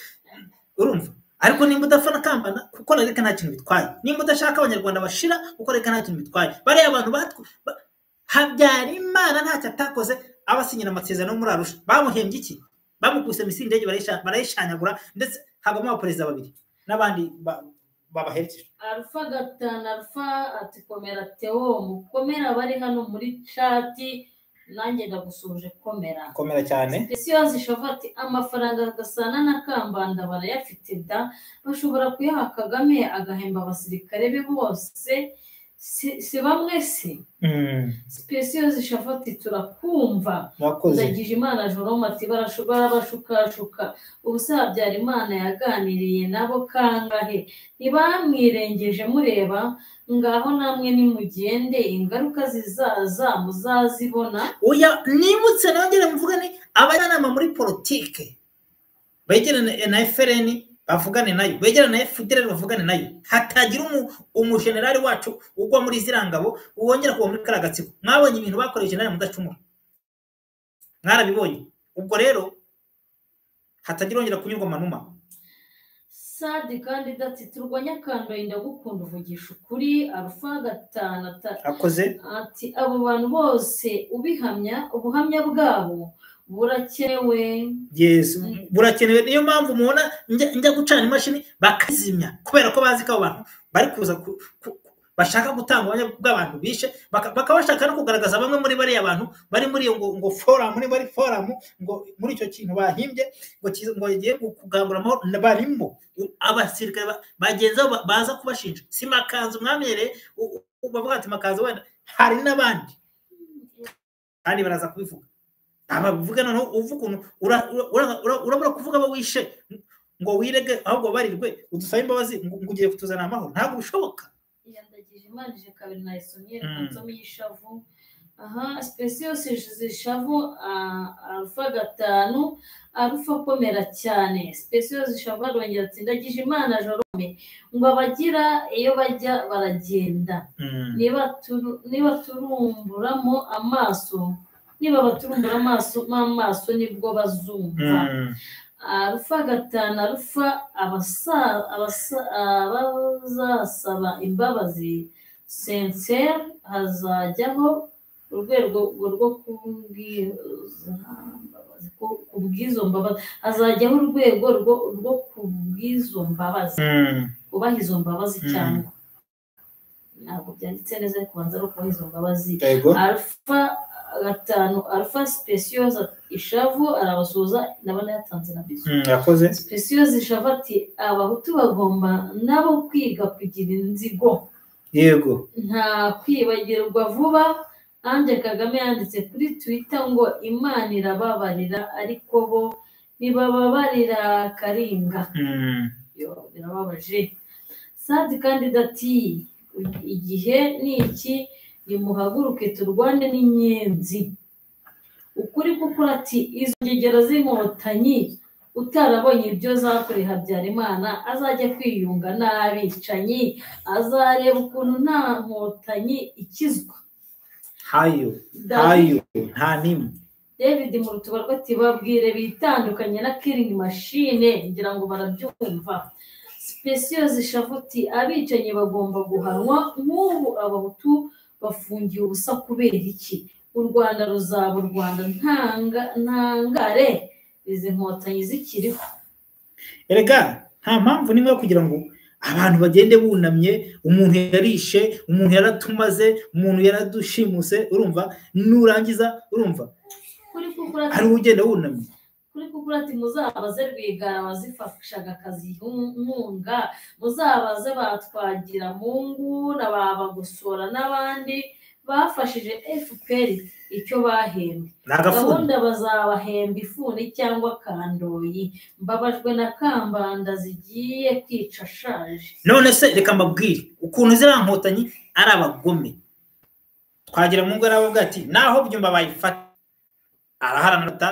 urumva ariko nimba udafana Kambanda kuko reka nta kintu bitwaye nimba udashaka abanyarwanda bashira kuko reka nta kintu bitwaye bariya abantu Habyarimana ntacyo atakoze abasinyira amasezerano muri Arusha bamuhembye iki bamukuse misiri indege barayishanyagura ndetse hagamo abaperezida babiri n'abandi babaherekeje. Alpha gatanu Alpha ati komera Theo mukomera bari hano muri chat nanjye ndagusuje komera cyane. Specioza Shavati amafaranga gasana na Kambanda barayafite da bashobora kuyaha Kagame agahemba abasirikare be bose si bamwe se. Specioza Shavati turakumva ndagije Imana Jerome ati barashobora bashukashuka ubusa Habyarimana yaganiriye nabo kangahe ntibamwirengeje mureba ngaho namwe nimugende ingaruka zizaza muzazibona. Oya nimutse nongere mvugane abajyanama muri politike begerane na FRN bavugane nayo begerane na FDL bavugane nayo hatagira umujenerali wacu ugwa muri zirangabo uwongera kuba muri karagatsiko. Mwabonye ibintu bakoresheje nayo mudacumura mwarabibonye. Ubwo rero hatagira ongera kunyurwa manuma. Sadi kandidati turwanya Kandoyi ndagukunda uvugisha ukuri. Alpha gatanu akoze ati abo bantu bose ubihamya ubuhamya bwabo burakenewe. Yes burakenewe niyo mpamvu mubona njya gucana imashini bakazimya kubera ko bazi ko abantu bari kuza bashaka gutanga ubuhamya bw'abantu bishe bakabashaka no kugaragaza bamwe muri bari abantu bari muri ngo forum muri bari forum ngo muri icyo kintu bahimbye ngo yagiye kugangura amahoro barimo abasirikare bagenza baza kubashinja si Makanzu mwamere bavuga ati Makanzu wenda hari n'abandi kandi baraza kubivuga abavuga noneho uvuga urabura kuvuga abo wishe ngo wirege ahubwo barirwe udusaba imbabazi ngo ugiye kutuzana amahoro ntabwo bishoboka. Yandagije Imana je kabiri na Isonier kanzomi y'ishavu. Aha Specioza zishavu Alpha gatanu Alpha komera cyane. Specioza zishavu arongera ati ndagije Imana Jerome ngo abagira iyo bajya baragenda niba turumburamo amaso amaso nibwo bazumva. Alpha gatanu Alpha abazasaba imbabazi sincere hazajyaho urwego rwo kubwizo mbabazi hazajyaho urwego rwo kubwizo mbabazi ubaha izo mbabazi cyane ntabwo byanditse neza kubanza ro kubaha izo mbabazi. Alpha gatanu Alpha Specioza ishavu arabasuza nabana yatanze na bizo yakoze. Specioza ishavu ati abahutu bagomba nabo kwiga kugira inzigo yego nta kwibagirwa vuba. Anje Kagame yanditse kuri Twitter ngo Imana irababarira ariko bo nibababarira Karinga. Yo birababaje. Sadi kandidati igihe niki nimuhaguruke turwane n'inyenzi ukuri kuko ati izo ngegera z'inkotanyi utarabonye ibyo zakore Habyarimana azajya kwiyunga n'abicanyi azareba ukuntu nta nkotanyi ikizwa hayo nta nimwe. David mu rutubarwa ati babwire bitandukanye na killing machine ngira ngo barabyumva. Specioza ishavuti abicanyi bagomba guhanwa nk'ubu abahutu bafungiye ubusa kubera iki u Rwanda ruzaba u Rwanda ntangare izi nkotanyi zikiriho. Erega nta mpamvu nimwe kugira ngo abantu bagende bunamye umuntu yarishe umuntu yaratumaze umuntu yaradushimuse urumva nurangiza urumva kuri kukura hari ugenda wunamye kuri kukura ati muzabaze Rwigara bazifashaga akazi nkunga muzabaze batwagira Mungu n'ababagusora n'abandi bafashije FPR icyo bahembwe gahunda bazabahemba ifuni cyangwa Kandoyi mbabajwe na Kambanda zigiye kwica shaje. None se reka mbabwire ukuntu zirankotanyi ari abagome twagira Mungu aravuga ati naho byumba bayifata araharanata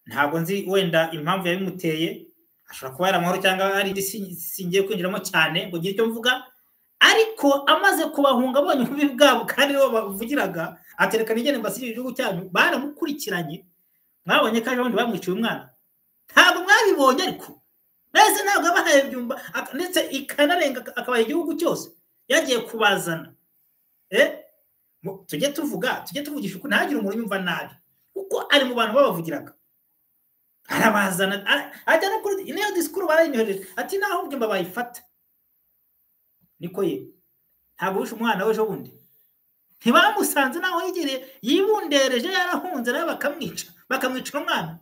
ntabwo nzi wenda impamvu yabimuteye ashobora kuba ari amahoro cyangwa ari singiye kwinjiramo cyane ngo ngire icyo mvuga ariko amaze kubahunga abonye ububi bwabo kandi bo bavugiraga aterekana igene mbasiri igihugu cyanyu baramukurikiranye mwabonye kandi abandi bamwiciye umwana ntabwo mwabibonye ariko bese ntabwo abahaye byumba ndetse ikanarenga akabaye igihugu cyose yagiye kubazana tujye tuvugisha uko ntagire umuntu yumva nabi kuko ari mu bantu babavugiraga arabazana ajya no kuri niyo disikuru barayinyohereje ati naho ubwo mba bayifata niko ye ntabwo wishe umwana we bundi ntibamusanze naho yigereye yibundereje yarahunze nawe bakamwica umwana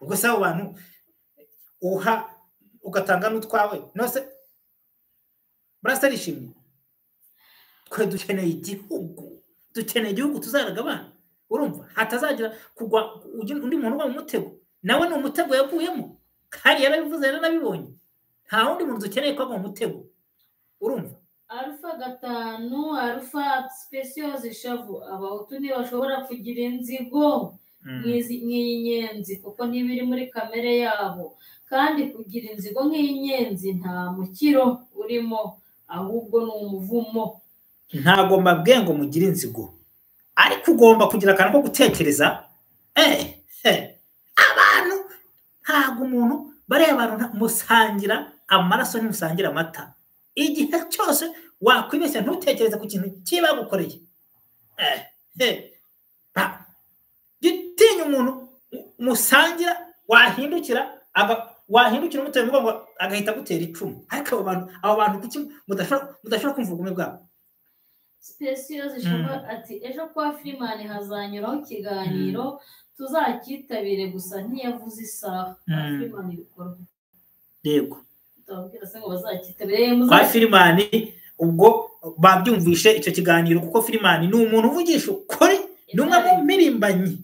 ubwo se abo bantu uha ugatanga n'utwawe nose burasarishimye twe dukeneye igihugu tuzaraga abana urumva hatazagira kugwa undi muntu uba mu mutego nawe ni umutego yaguyemo kandi yarabivuze yaranabibonye nta wundi muntu dukeneye ko mu mutego urumva Alpha 5 Alpha Specials Shavu abahutu ntibashobora kugira inzigo nk'iy'inyenzi kuko ntibiri muri kamere yabo kandi kugira inzigo nk'iy'inyenzi nta mukiro urimo ahubwo ni umuvumo ntago mbabwiye ngo mugire inzigo ariko ugomba kugira akantu ko gutekereza abantu ntago umuntu bariya abantu musangira amaraso ntimusangira amata igihe cyose wakwibeshya ntutekereze ku kintu kibagukoreye gitinya umuntu musangira wahindukira umutwe ngo agahita gutera icumu ariko abo bantu kuki mudashobora kumva ubugome bwabo Specials Shavu ati ejo kwa Freeman hazanyuraho ikiganiro tuzakitabire gusa ntiyavuze isaha Freeman ibikorwa yego tubabwira se ngo bazakitabire kwa Freeman ubwo babyumvishe icyo kiganiro kuko Freeman ni umuntu uvugisha ukuri numwe mu mirimbanyi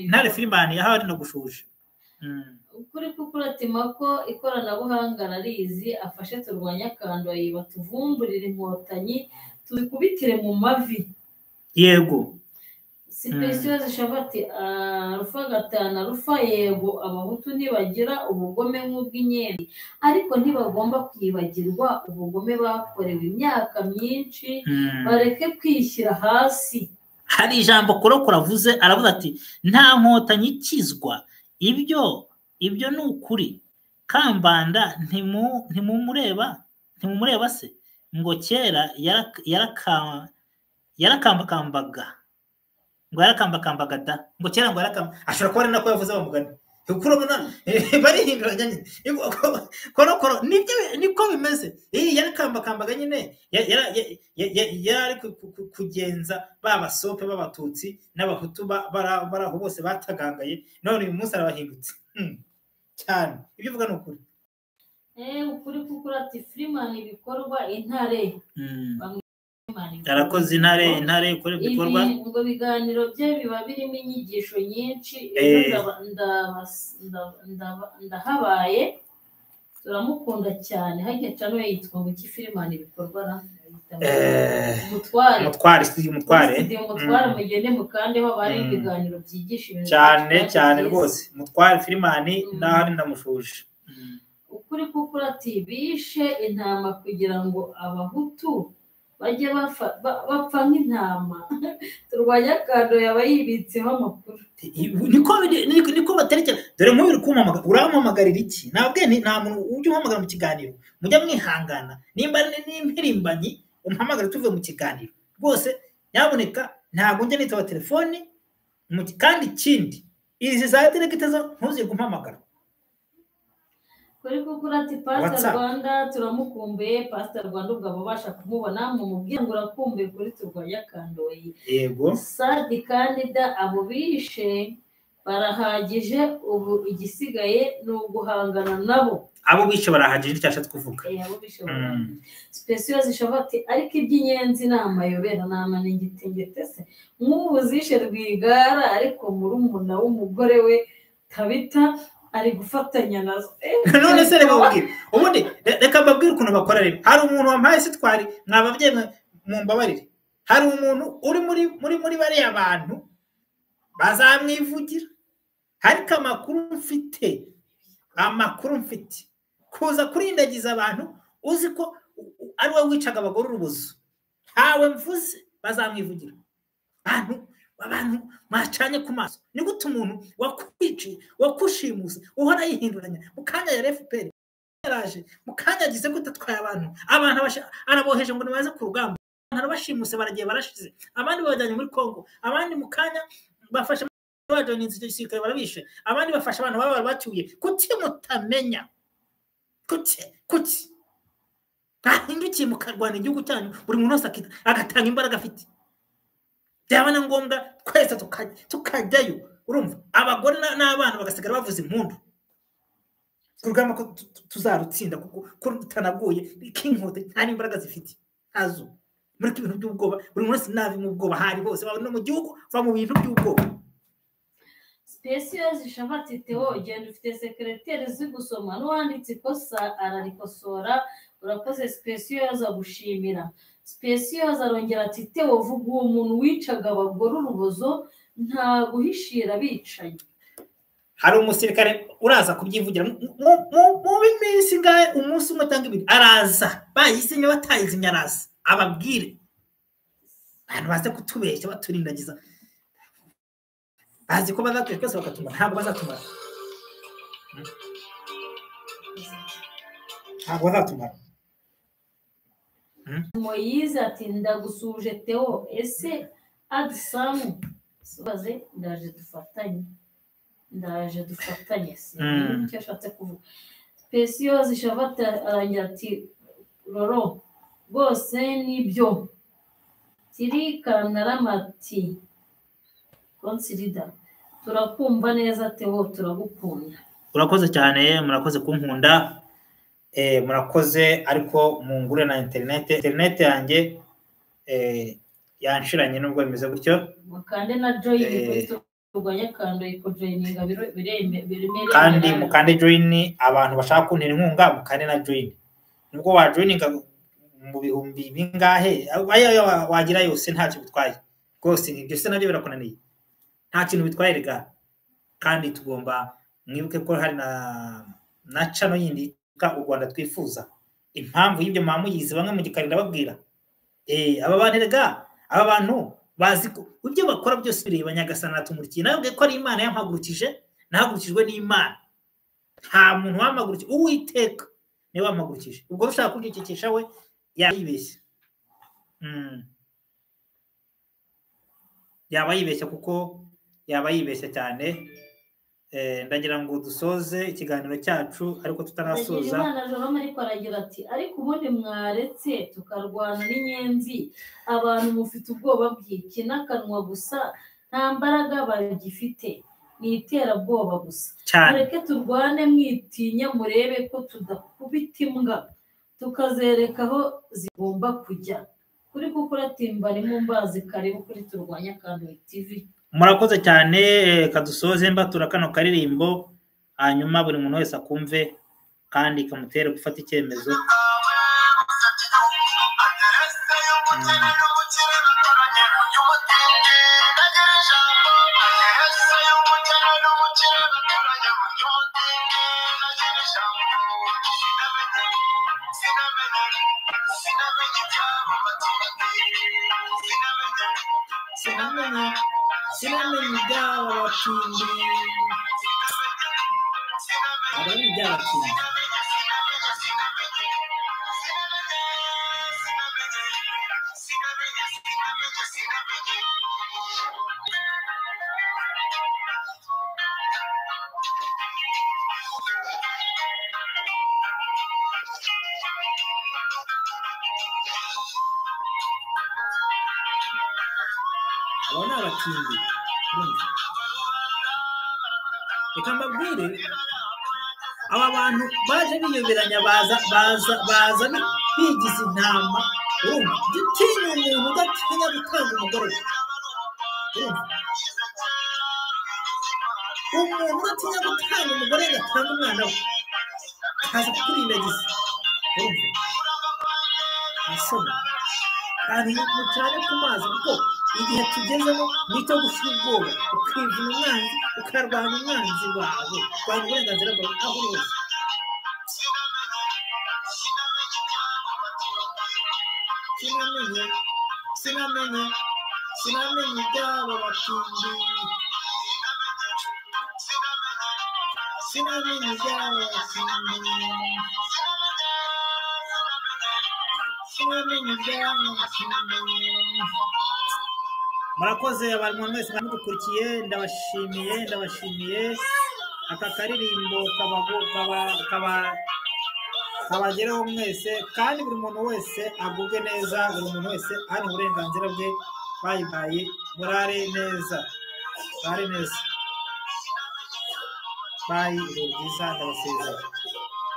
intare Freeman yahawe ari no gushusha ukuri kukuratima ko ikoranabuhanga rarizi afashe turwanya kandoyi batuvumburira inkotanyi tubikubitire mu mavi yego Specials Shavu ati Alpha 5 Alpha yego abahutu ntibagira ubugome nk'ubw'inyenzi ariko ntibagomba kwibagirwa ubugome bakorewe imyaka myinshi bareke kwishyira hasi hari ijambo kurokora avuze aravuga ati nta nkotanyi ikizwa ibyo ni ukuri Kambanda ntimumureba se ngo kera yarakambakambaga ngo yarakambakambaga da ngo kera ngo yarakamba ashobora kuba ari nako yavuze bamugana kurabona barihinduranya nyine korokoro niko bimeze yarakambakambaga nyine yari kugenza babasope b'abatutsi n'abahutu baraho bose batagangaye none uyu munsi arabahindutse cyane ibyo uvuga ni ukuri ukuri kukura ati Freeman ibikorwa intare yarakoze intare ikora ibikorwa ngo biganiro bye biba birimo inyigisho nyinshi ndahabaye turamukunda cyane hajya cano yitwa ngo iki Freeman ibikorwa umutware mugende mukandeho bari ibiganiro byigisha ibintu cyane rwose umutware Freeman naho ndamushuje ukuri kukura ati bishe intama kugira ngo abahutu bajye bapfa nk'intama turwanya kado yaba yibitseho amakuru niko baterekera dore nk'uyu kumpamagara urampamagarira iki nabwe nta muntu ujya umpamagara mu kiganiro mujya mwihangana nimba n'impirimbanyi umpamagara tuvuye mu kiganiro rwose nyaboneka ntabwo njya nitaba telefone kandi ikindi izi za telegite zo ntuziye kumpamagara kuri kukura ati Pastor Rwanda turamukumbuye Pastor Rwanda ubwo abasha kumubona mu mubwira ngo urakumbuye kuri turwanya kandoyi yego Sadi Kandida abo bishe barahagije ubu igisigaye ni uguhangana nabo abo bishe barahagije cyashatse kuvuga abo bishe Specials Shavu ati ariko iby'inyenzi ni amayobera ni amaningitengete se nk'ubu zishe Rwigara ariko murumuna w'umugore we Tabita ari gufatanya nazo none se reka ubwire ubundi reka mbabwire ukuntu bakora rero hari umuntu wampaye sitwari mwababye mu mbabarire hari umuntu uri muri bariya bantu bazamwivugira ariko amakuru mfite kuza kurindagiza abantu uzi ko ari wowe wicaga abagore urubuzo ntawe mvuze bazamwivugira abantu macanye ku maso ni gute umuntu wakwiciye wakushimuse uhora yihinduranya mukanya ya FPR yaraje mukanya agize gute atwaye abantu araboheje ngo nibaze ku rugamba arabashimuse baragiye barashize abandi bajyanye muri Kongo abandi mukanya bafashe bajoninze icyo gisirikare barabishe abandi bafasha abantu baba bacyuye kuki mutamenya kuki bahindukiye mukarwana igihugu cyanyu buri muntu wese agatanga imbaraga afite byaba na ngombwa twese tukajyayo urumva abagore n'abana bagasigara bavuza impundu urugamba ko tuzarutsinda kuko rutanagoye k'inkote nta n'imbaraga zifite ntazo muri ibintu by'ubwoba buri munsi nabi mu bwoba hari bose baba no mu gihugu va mu bintu by'ubwoba. Specials Shabati Theo genda ufite secrétaire zigusoma n'uwanditse ikosa ararikosora urakoze Specials agushimira. Specials arongera ati Theo vuga uwo muntu wicaga abagore urubozo nta guhishira bicaye. Hari umusirikare uraza kubyivugira mu minsi ngahe umunsi umwe cyangwa ibiri araza bayisinye batayizimya araza ababwire abantu baze kutubeshya baturindagiza bazi ko bazatwe twese bakatumara ntabwo bazatumara Moyize ati ndagusuje Theo ese Adsamu subaze ndaje dufatanye se icyo ashatse kuvuga. Specials Shabata arangira ati Roro bose nibyo tiri Kanaramati Consider turakumva neza Theo turagukunda. Urakoze cyane murakoze kunkunda murakoze ariko mungure na internet yanjye yanshiranye nubwo bimeze gutyo mukande na join kuri turwanya kando iko joininga biremere kandi mukande join abantu bashaka kuntera inkunga mukande na join nubwo wa joininga mu bihumbi bingahe wagira yose ntacyo bitwaye rwose ibyo se nabyo birakunaniye nta kintu bitwaye rega kandi tugomba mwibuke ko hari na channel yindi ka u Rwanda twifuza impamvu y'ibyo mamuyizi bamwe mu gikarira babwira aba bantu rega aba bantu bazi ko ibyo bakora byose bireba Nyagasana tumurikiye nabwe ko ari Imana yampagurukije nahagurukijwe n'Imana nta muntu wamagurukije Uwiteka ni wamagurukije ubwo ushaka kubyikikisha we yayibeshya yaba yibeshya kuko yaba yibeshya cyane. Ndagira ngo dusoze ikiganiro cyacu ariko tutarasoza. Imana Jerome ariko aragira ati ariko ubundi mwaretse tukarwana n'inyenzi abantu mufite ubwoba bw'iki n'akanwa gusa nta mbaraga bagifite ni iterabwoba gusa areke turwane mwitinya murebe ko tudakubita imbwa tukazereka aho zigomba kujya kuri gukuratimba mu mbazi karibu kuri turwanya kandi TV. Murakoze cyane kadusoze mbatura kano karirimbo hanyuma buri muntu wese akumve kandi kamutere gufata icyemezo. Sinamenye iby'abatindi abari iby'abatindi abona abatindi reka mbabwire aba bantu baje biyoberanya baza bigize intama urumva gitinya umuntu udatinya gutanga umugore umuntu udatinya gutanga umugore agatanga umwana we kaza kukurindagiza urumva asoma kandi mucyane ku mazi kuko igihe tugezemo nicyo gushira ubwoba ukivuna umwanzi ukarwanya umwanzi wawe rwanya uburenganzira bwawe aho hose. Sinamenye iby'aba batindi sinamenye iby'aba batindi sinamenye iby'aba batindi murakoze abantu mwese mwadukurikiye, ndabashimiye aka karirimbo kabageraho mwese, kandi buri muntu wese agubwe neza, buri muntu wese hano uburenganzira bwe. Bayibaye murare neza, bayi ijoro ryiza, ndabasezera.